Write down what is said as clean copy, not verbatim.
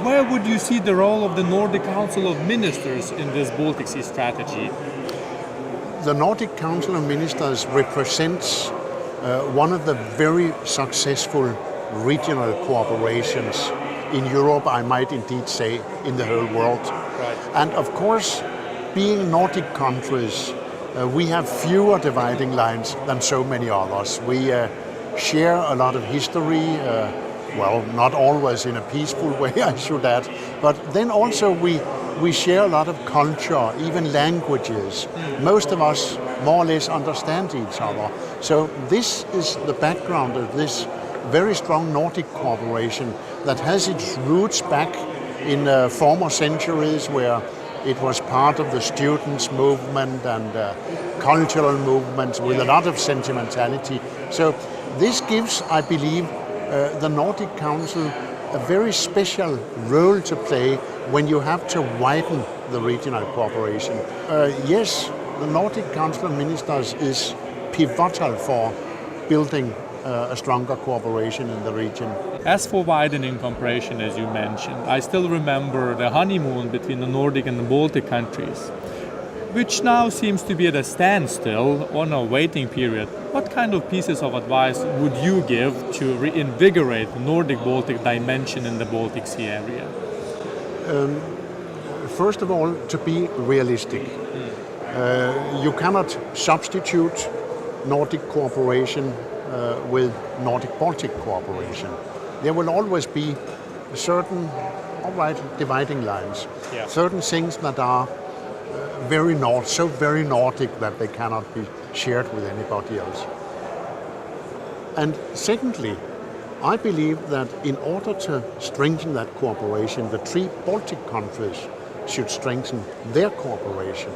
where would you see the role of the Nordic Council of Ministers in this Baltic Sea strategy? The Nordic Council of Ministers represents one of the very successful regional cooperations in Europe, I might indeed say, in the whole world. Right. And of course, being Nordic countries, we have fewer dividing lines than so many others. We share a lot of history, well, not always in a peaceful way, I should add, but then also we share a lot of culture, even languages. Most of us more or less understand each other. So this is the background of this very strong Nordic cooperation that has its roots back in former centuries where it was part of the students' movement and cultural movements with a lot of sentimentality. So this gives, I believe, the Nordic Council a very special role to play when you have to widen the regional cooperation. Yes, the Nordic Council of Ministers is pivotal for building a stronger cooperation in the region. As for widening cooperation, as you mentioned, I still remember the honeymoon between the Nordic and the Baltic countries, which now seems to be at a standstill on a waiting period. What kind of pieces of advice would you give to reinvigorate the Nordic-Baltic dimension in the Baltic Sea area? First of all, to be realistic. You cannot substitute Nordic cooperation with Nordic-Baltic cooperation. There will always be certain, dividing lines. Yeah. Certain things that are so very Nordic that they cannot be shared with anybody else. And secondly, I believe that in order to strengthen that cooperation, the three Baltic countries should strengthen their cooperation.